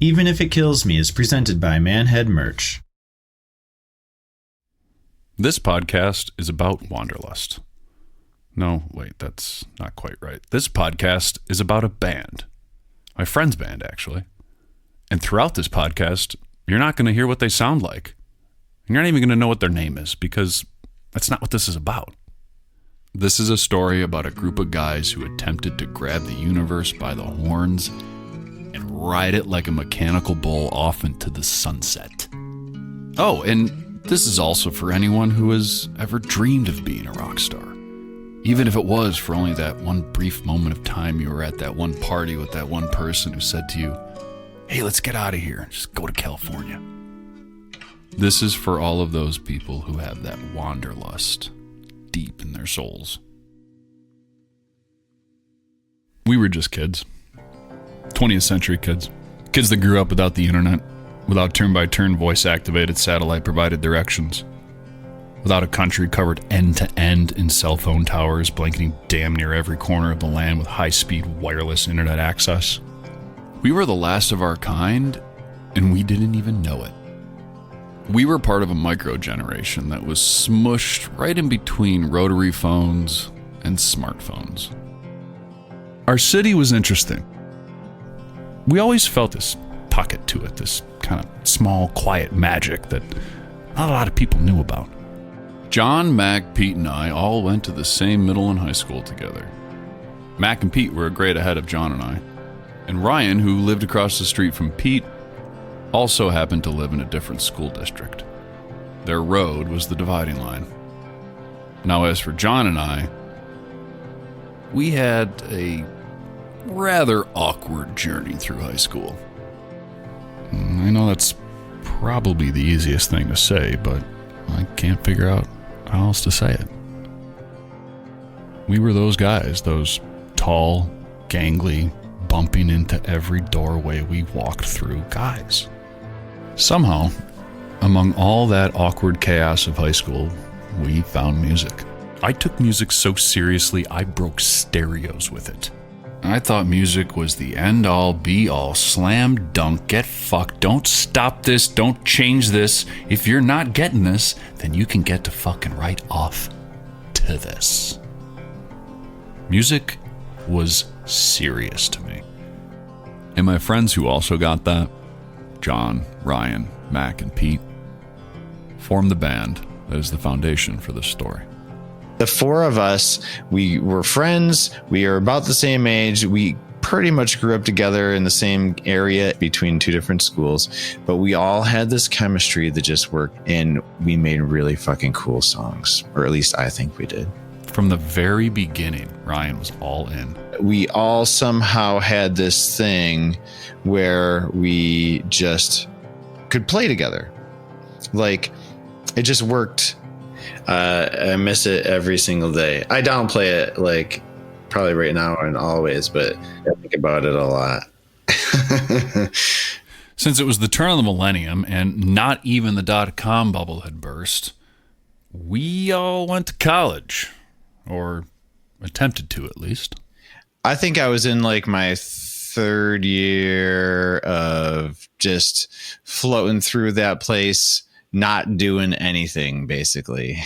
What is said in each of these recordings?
Even If It Kills Me is presented by Manhead Merch. This podcast is about wanderlust. No, wait, that's not quite right. This podcast is about a band. My friend's band, actually. And throughout this podcast, you're not going to hear what they sound like. And you're not even going to know what their name is, because that's not what this is about. This is a story about a group of guys who attempted to grab the universe by the horns and ride it like a mechanical bull off into the sunset. Oh, and this is also for anyone who has ever dreamed of being a rock star. Even if it was for only that one brief moment of time you were at that one party with that one person who said to you, "Hey, let's get out of here and just go to California." This is for all of those people who have that wanderlust deep in their souls. We were just kids. 20th century kids. Kids that grew up without the internet, without turn-by-turn voice-activated satellite-provided directions, without a country covered end-to-end in cell phone towers blanketing damn near every corner of the land with high-speed wireless internet access. We were the last of our kind, and we didn't even know it. We were part of a micro-generation that was smushed right in between rotary phones and smartphones. Our city was interesting. We always felt this pocket to it, this kind of small, quiet magic that not a lot of people knew about. John, Mac, Pete, and I all went to the same middle and high school together. Mac and Pete were a grade ahead of John and I. And Ryan, who lived across the street from Pete, also happened to live in a different school district. Their road was the dividing line. Now, as for John and I, we had a rather awkward journey through high school. I know that's probably the easiest thing to say, but I can't figure out how else to say it. We were those guys, those tall, gangly, bumping into every doorway we walked through guys. Somehow, among all that awkward chaos of high school, we found music. I took music so seriously I broke stereos with it. I thought music was the end-all, be-all, slam dunk, get fucked, don't stop this, don't change this. If you're not getting this, then you can get to fucking right off to this. Music was serious to me. And my friends who also got that, John, Ryan, Mac, and Pete, formed the band that is the foundation for this story. The four of us, we were friends. We are about the same age. We pretty much grew up together in the same area between two different schools, but we all had this chemistry that just worked, and we made really fucking cool songs, or at least I think we did. From the very beginning, Ryan was all in. We all somehow had this thing where we just could play together. Like, it just worked. I miss it every single day. I downplay it, like, probably right now and always, but I think about it a lot. Since it was the turn of the millennium and not even the .com bubble had burst, we all went to college, or attempted to at least. I think I was in like my third year of just floating through that place, not doing anything, basically.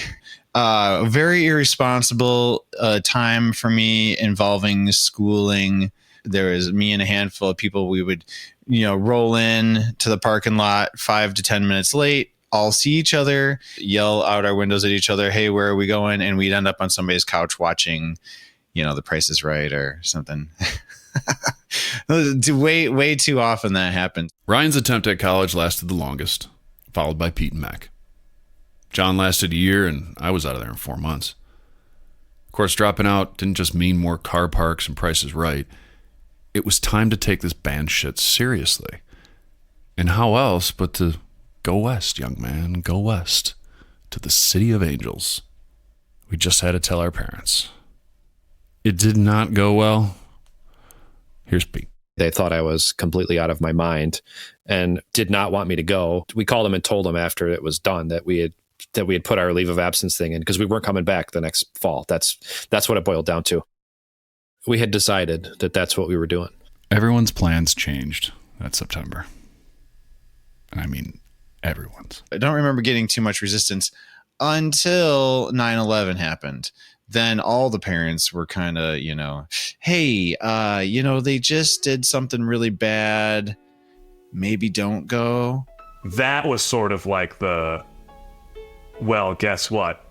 Very irresponsible time for me involving schooling. There was me and a handful of people. We would, roll in to the parking lot 5 to 10 minutes late, all see each other, yell out our windows at each other, "Hey, where are we going?" And we'd end up on somebody's couch watching, The Price is Right or something. Way too often that happens. Ryan's attempt at college lasted the longest, followed by Pete and Mac. John lasted a year, and I was out of there in 4 months. Of course, dropping out didn't just mean more car parks and Price is Right. It was time to take this band shit seriously. And how else but to go west, young man, go west, to the city of angels. We just had to tell our parents. It did not go well. Here's Pete. They thought I was completely out of my mind and did not want me to go. We called them and told them after it was done that we had put our leave of absence thing in because we weren't coming back the next fall. That's what it boiled down to. We had decided that that's what we were doing. Everyone's plans changed that September. And I mean everyone's. I don't remember getting too much resistance until 9/11 happened. Then all the parents were kind of, hey, they just did something really bad. Maybe don't go. That was sort of like well, guess what?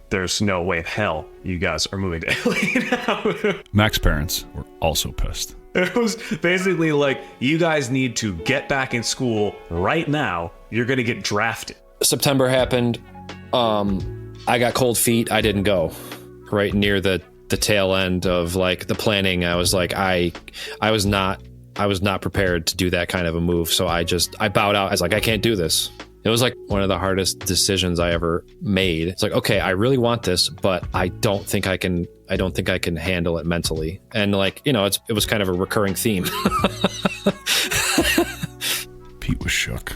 There's no way in hell you guys are moving to LA now. Mac's parents were also pissed. It was basically like, you guys need to get back in school right now. You're going to get drafted. September happened. I got cold feet. I didn't go. Right near the tail end of like the planning, I was like, I was not prepared to do that kind of a move. So I bowed out. I was like, I can't do this. It was like one of the hardest decisions I ever made. It's like, okay, I really want this, but I don't think I can handle it mentally. And like, it was kind of a recurring theme. Pete was shook.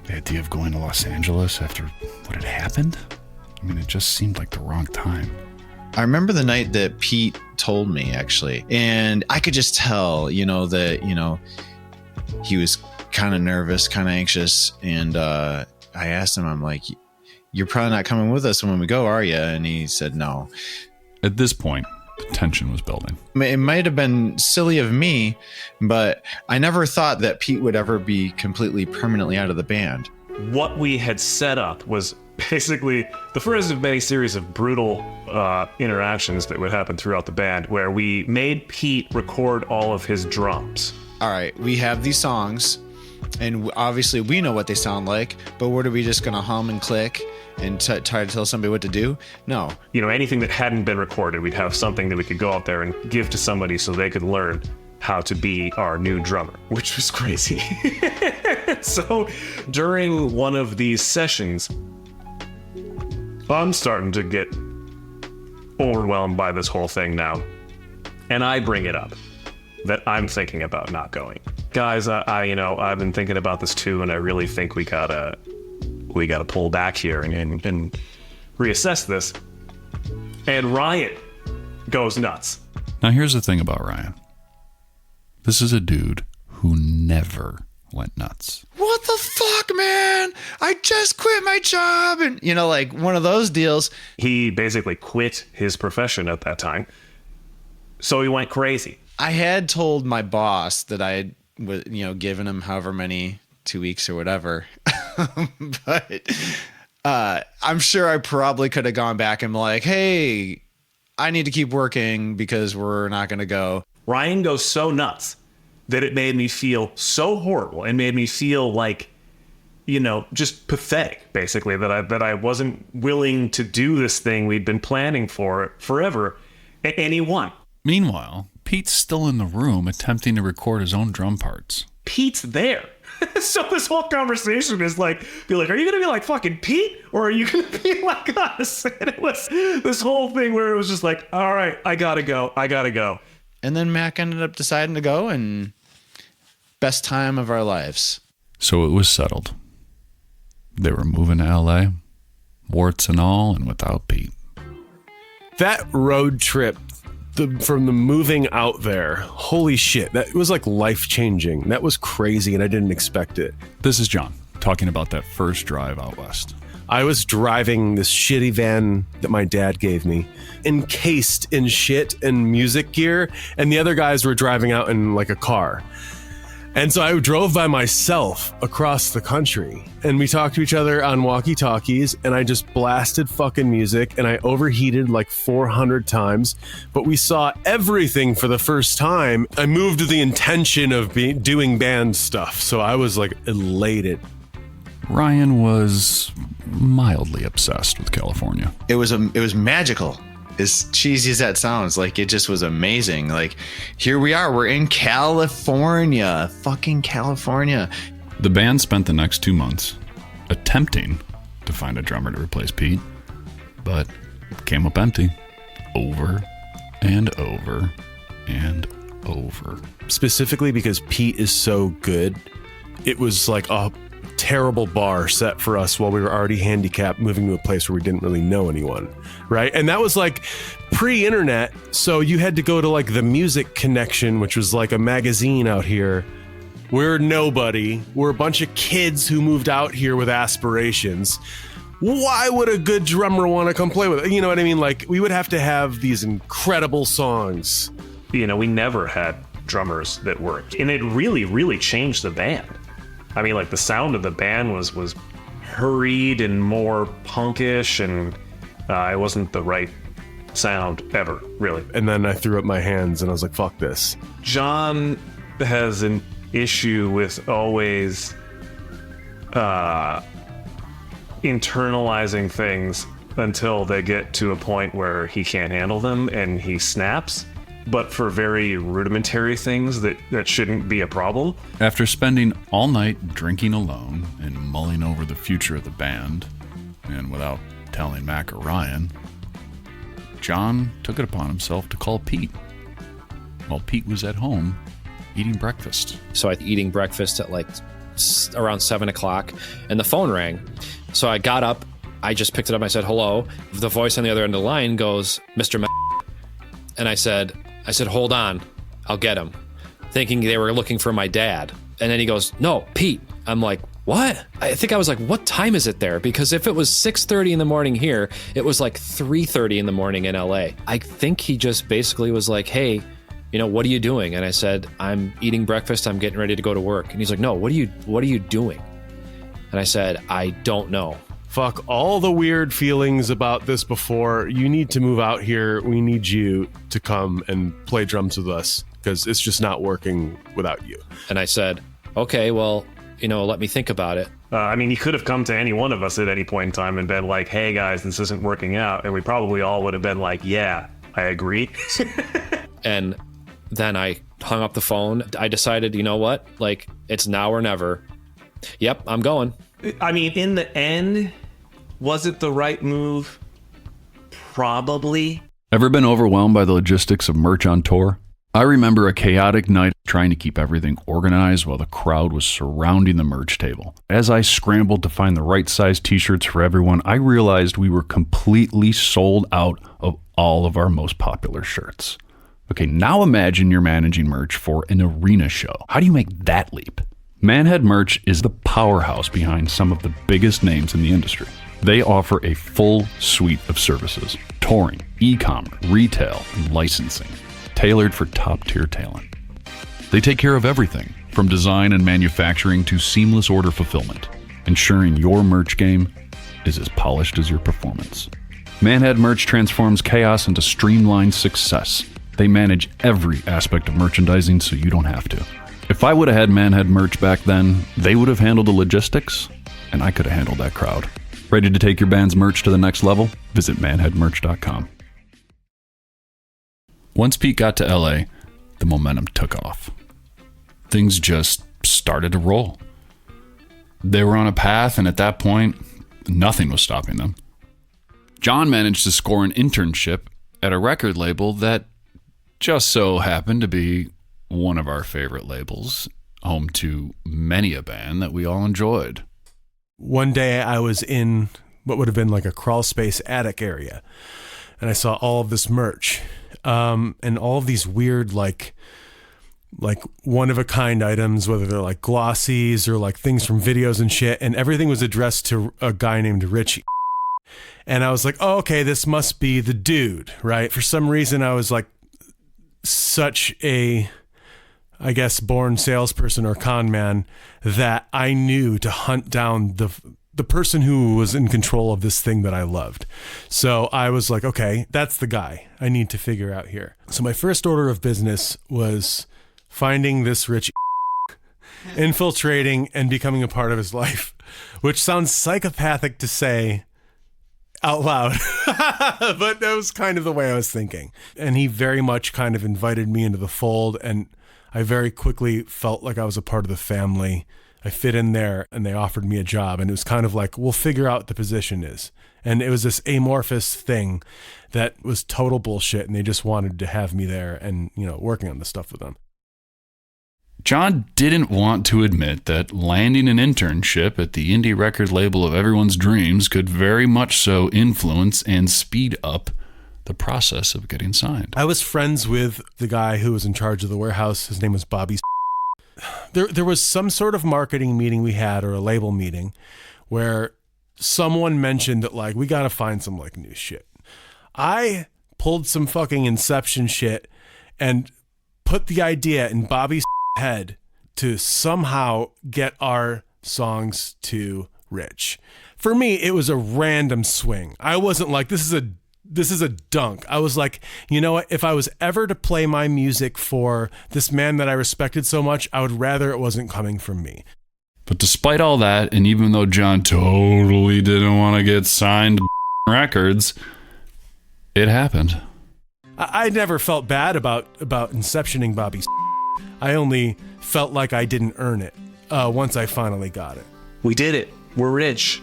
The idea of going to Los Angeles after what had happened? I mean, it just seemed like the wrong time. I remember the night that Pete told me, actually, and I could just tell, that, he was kind of nervous, kind of anxious. And I asked him, I'm like, you're probably not coming with us when we go, are you? And he said, no. At this point, the tension was building. It might have been silly of me, but I never thought that Pete would ever be completely permanently out of the band. What we had set up was basically the first of many series of brutal interactions that would happen throughout the band, where we made Pete record all of his drums. All right, we have these songs, and obviously we know what they sound like, but what are we just going to hum and click and try to tell somebody what to do? No. Anything that hadn't been recorded, we'd have something that we could go out there and give to somebody so they could learn how to be our new drummer, which was crazy. So during one of these sessions, I'm starting to get overwhelmed by this whole thing now. And I bring it up that I'm thinking about not going. Guys, I've been thinking about this too, and I really think we gotta pull back here and reassess this. And Ryan goes nuts. Now here's the thing about Ryan. This is a dude who never went nuts. What the fuck, man? I just quit my job. And, like one of those deals. He basically quit his profession at that time. So he went crazy. I had told my boss that I had, given him however many 2 weeks or whatever. But I'm sure I probably could have gone back and been like, hey, I need to keep working because we're not going to go. Ryan goes so nuts that it made me feel so horrible and made me feel like, just pathetic, basically, that I wasn't willing to do this thing we'd been planning for forever. And he won. Meanwhile, Pete's still in the room attempting to record his own drum parts. Pete's there. So this whole conversation is like, are you going to be like fucking Pete? Or are you going to be like us? And it was this whole thing where it was just like, all right, I got to go. And then Mac ended up deciding to go, and best time of our lives. So it was settled. They were moving to LA, warts and all, and without Pete. That road trip, from the moving out there, holy shit, that was like life-changing. That was crazy, and I didn't expect it. This is John, talking about that first drive out west. I was driving this shitty van that my dad gave me, encased in shit and music gear, and the other guys were driving out in like a car. And so I drove by myself across the country, and we talked to each other on walkie-talkies, and I just blasted fucking music, and I overheated like 400 times, but we saw everything for the first time. I moved with the intention of doing band stuff, so I was like elated. Ryan was mildly obsessed with California. It was magical. As cheesy as that sounds, like it just was amazing. Like, here we are, we're in California, fucking California. The band spent the next 2 months attempting to find a drummer to replace Pete, but came up empty over and over and over. Specifically because Pete is so good, it was like a terrible bar set for us while we were already handicapped, moving to a place where we didn't really know anyone, right? And that was like pre-internet, so you had to go to like the Music Connection, which was like a magazine out here We're nobody. We're a bunch of kids who moved out here with aspirations. Why would a good drummer want to come play with it? You know what I mean? Like, we would have to have these incredible songs. You know, we never had drummers that worked. And it really, really changed the band. I mean, like, the sound of the band was hurried and more punkish, and it wasn't the right sound ever, really. And then I threw up my hands and I was like, fuck this. John has an issue with always internalizing things until they get to a point where he can't handle them and he snaps, but for very rudimentary things that shouldn't be a problem. After spending all night drinking alone and mulling over the future of the band, and without telling Mac or Ryan, John took it upon himself to call Pete while Pete was at home eating breakfast. So I was eating breakfast at like around 7 o'clock, and the phone rang. So I got up, I just picked it up, I said, hello. The voice on the other end of the line goes, Mr. And I said, hold on, I'll get him. Thinking they were looking for my dad. And then he goes, no, Pete. I'm like, what? I think I was like, what time is it there? Because if it was 6:30 in the morning here, it was like 3:30 in the morning in LA. I think he just basically was like, hey, you know, what are you doing? And I said, I'm eating breakfast, I'm getting ready to go to work. And he's like, no, what are you doing? And I said, I don't know. Fuck all the weird feelings about this before. You need to move out here. We need you to come and play drums with us because it's just not working without you. And I said, okay, well, you know, let me think about it. I mean, he could have come to any one of us at any point in time and been like, hey guys, this isn't working out. And we probably all would have been like, yeah, I agree. And then I hung up the phone. I decided, you know what? Like, it's now or never. Yep, I'm going. I mean, in the end, was it the right move? Probably. Ever been overwhelmed by the logistics of merch on tour? I remember a chaotic night trying to keep everything organized while the crowd was surrounding the merch table. As I scrambled to find the right size t-shirts for everyone, I realized we were completely sold out of all of our most popular shirts. Okay, now imagine you're managing merch for an arena show. How do you make that leap? Manhead Merch is the powerhouse behind some of the biggest names in the industry. They offer a full suite of services: touring, e-commerce, retail, and licensing, tailored for top-tier talent. They take care of everything, from design and manufacturing to seamless order fulfillment, ensuring your merch game is as polished as your performance. Manhead Merch transforms chaos into streamlined success. They manage every aspect of merchandising so you don't have to. If I would have had Manhead Merch back then, they would have handled the logistics, and I could have handled that crowd. Ready to take your band's merch to the next level? Visit manheadmerch.com. Once Pete got to LA, the momentum took off. Things just started to roll. They were on a path, and at that point, nothing was stopping them. John managed to score an internship at a record label that just so happened to be one of our favorite labels, home to many a band that we all enjoyed. One day I was in what would have been like a crawl space attic area, and I saw all of this merch, and all of these weird like one-of-a-kind items, whether they're like glossies or like things from videos and shit, and everything was addressed to a guy named Richie. And I was like, oh, okay, this must be the dude, right? For some reason, I was like such a, I guess, born salesperson or con man that I knew to hunt down the person who was in control of this thing that I loved. So I was like, okay, that's the guy I need to figure out here. So my first order of business was finding this rich, infiltrating and becoming a part of his life, which sounds psychopathic to say out loud, but that was kind of the way I was thinking. And he very much kind of invited me into the fold, and I very quickly felt like I was a part of the family. I fit in there, and they offered me a job, and it was kind of like, we'll figure out what the position is. And it was this amorphous thing that was total bullshit, and they just wanted to have me there and, you know, working on the stuff with them. John didn't want to admit that landing an internship at the indie record label of everyone's dreams could very much so influence and speed up the process of getting signed. I was friends with the guy who was in charge of the warehouse. His name was Bobby. there was some sort of marketing meeting we had, or a label meeting, where someone mentioned that, like, we got to find some, like, new shit. I pulled some fucking Inception shit and put the idea in Bobby's head to somehow get our songs to Rich. For me, it was a random swing. I wasn't like, this is a dunk. I was like, you know what? If I was ever to play my music for this man that I respected so much, I would rather it wasn't coming from me. But despite all that, and even though John totally didn't want to get signed to records, it happened. I never felt bad about inceptioning Bobby's. I only felt like I didn't earn it once I finally got it. We did it. We're rich.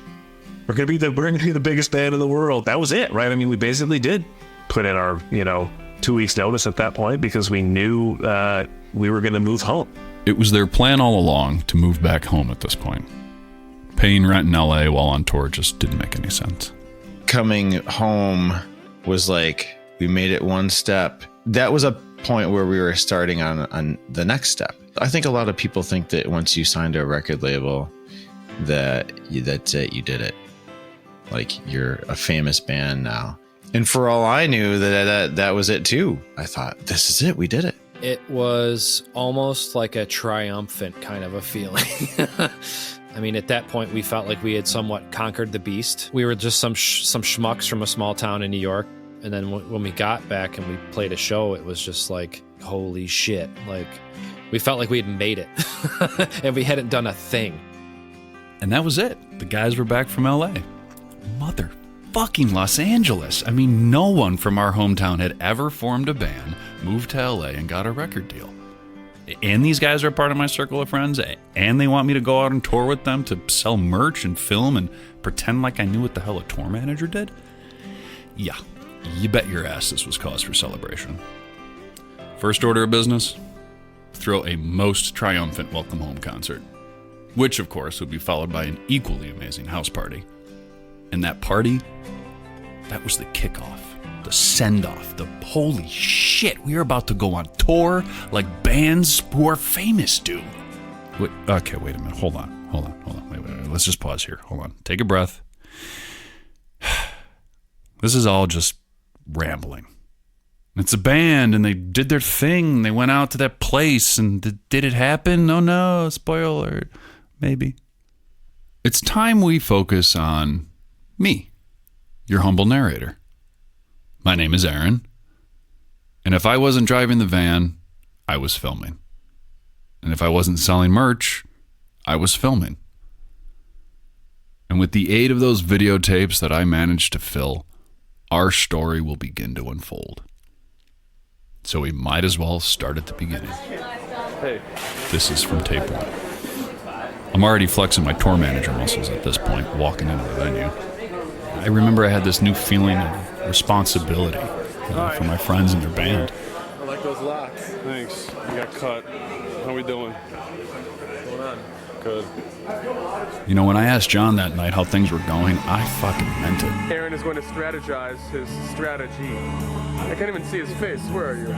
We're gonna be the biggest band in the world. That was it, right? I mean, we basically did put in our 2 weeks notice at that point because we knew we were gonna move home. It was their plan all along to move back home at this point. Paying rent in LA while on tour just didn't make any sense. Coming home was like, we made it one step. That was a point where we were starting on the next step. I think a lot of people think that once you signed to a record label, that's it, you did it. Like, you're a famous band now. And for all I knew, that was it too. I thought, this is it, we did it. It was almost like a triumphant kind of a feeling. I mean, at that point, we felt like we had somewhat conquered the beast. We were just some schmucks from a small town in New York. And then when we got back and we played a show, it was just like, holy shit. Like, we felt like we had made it. And we hadn't done a thing. And that was it. The guys were back from LA. Motherfucking Los Angeles. I mean, no one from our hometown had ever formed a band, moved to LA, and got a record deal. And these guys are part of my circle of friends, and they want me to go out and tour with them to sell merch and film and pretend like I knew what the hell a tour manager did? Yeah, you bet your ass this was cause for celebration. First order of business, throw a most triumphant welcome home concert, which of course would be followed by an equally amazing house party. And that party, that was the kickoff, the send-off, the holy shit, we are about to go on tour like bands who are famous do. Wait a minute, hold on, wait, let's just pause here, hold on, take a breath. This is all just rambling. It's a band, and they did their thing, they went out to that place, and did it happen? Oh no, spoiler, maybe. It's time we focus on me, your humble narrator. My name is Aaron, and if I wasn't driving the van, I was filming. And if I wasn't selling merch, I was filming. And with the aid of those videotapes that I managed to fill, our story will begin to unfold. So we might as well start at the beginning. Hey. This is from tape 1. I'm already flexing my tour manager muscles at this point, walking into the venue. I remember I had this new feeling of responsibility for my friends and their band. I like those locks. Thanks. You got cut. How we doing? What's going on? Good. You know, when I asked John that night how things were going, I fucking meant it. Aaron is going to strategize his strategy. I can't even see his face. Where are you?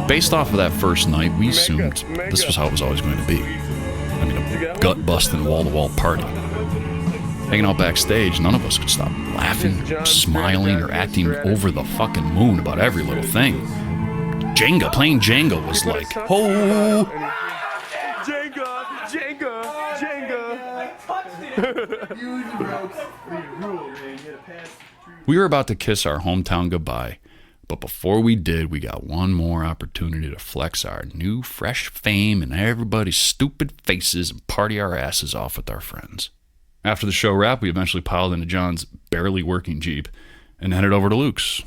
Based off of that first night, we assumed this was how it was always going to be. I mean, a gut-busting, wall-to-wall party. Hanging out backstage, none of us could stop laughing, or smiling, or acting over the fucking moon about every little thing. Playing Jenga was like, oh! Jenga! We were about to kiss our hometown goodbye, but before we did, we got one more opportunity to flex our new, fresh fame in everybody's stupid faces and party our asses off with our friends. After the show wrapped, we eventually piled into John's barely working Jeep and headed over to Luke's,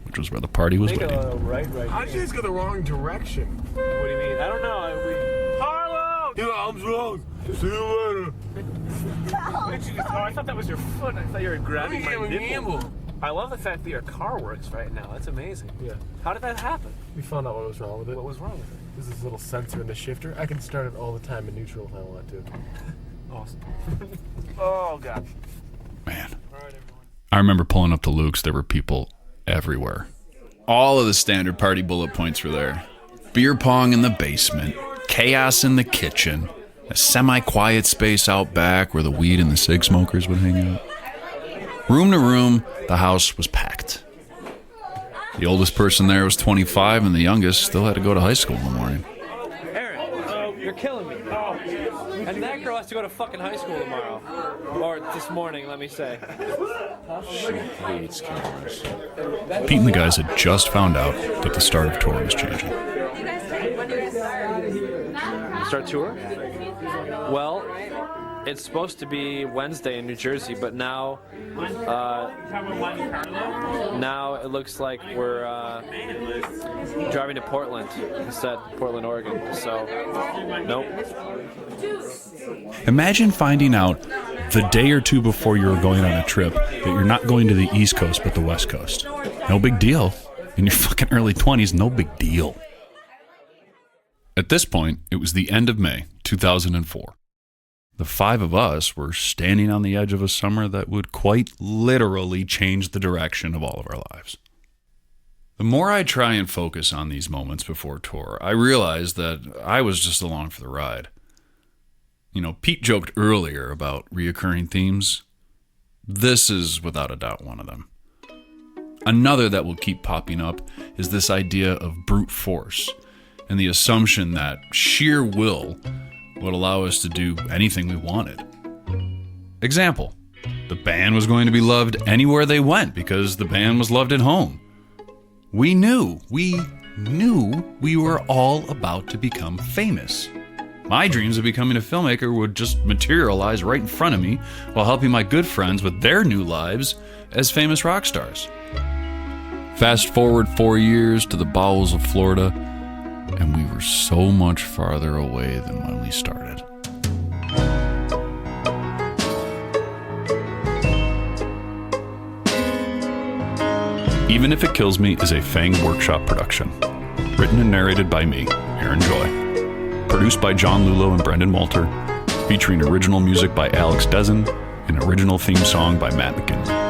which was where the party was waiting. Right How'd you guys go the wrong direction? What do you mean? I don't know. Harlow! Your arm's wrong. See you later. I thought that was your foot. I thought you were grabbing my nipple. I love the fact that your car works right now. That's amazing. Yeah. How did that happen? We found out what was wrong with it. What was wrong with it? There's this little sensor in the shifter. I can start it all the time in neutral if I want to. Awesome. Oh, God. Man. All right, everyone. I remember pulling up to Luke's. There were people everywhere. All of the standard party bullet points were there. Beer pong in the basement, chaos in the kitchen, a semi-quiet space out back where the weed and the cig smokers would hang out. Room to room, the house was packed. The oldest person there was 25, and the youngest still had to go to high school in the morning. Aaron, you're killing me. And that girl has to go to fucking high school tomorrow. Or this morning, let me say. She hates cameras. Pete and the guys had just found out that the start of tour was changing. Start tour? Well, it's supposed to be Wednesday in New Jersey, but now it looks like we're driving to Portland instead, Portland, Oregon. So, nope. Imagine finding out the day or two before you were going on a trip that you're not going to the East Coast but the West Coast. No big deal. In your fucking early 20s, no big deal. At this point, it was the end of May 2004. The five of us were standing on the edge of a summer that would quite literally change the direction of all of our lives. The more I try and focus on these moments before tour, I realize that I was just along for the ride. You know, Pete joked earlier about reoccurring themes. This is without a doubt one of them. Another that will keep popping up is this idea of brute force and the assumption that sheer will would allow us to do anything we wanted. Example, the band was going to be loved anywhere they went because the band was loved at home. We knew we were all about to become famous. My dreams of becoming a filmmaker would just materialize right in front of me while helping my good friends with their new lives as famous rock stars. Fast forward 4 years to the bowels of Florida, and we were so much farther away than when we started. Even If It Kills Me is a FANG workshop production. Written and narrated by me, Aaron Joy. Produced by John Lullo and Brendan Walter. Featuring original music by Alex Dezen and original theme song by Matt McGinley.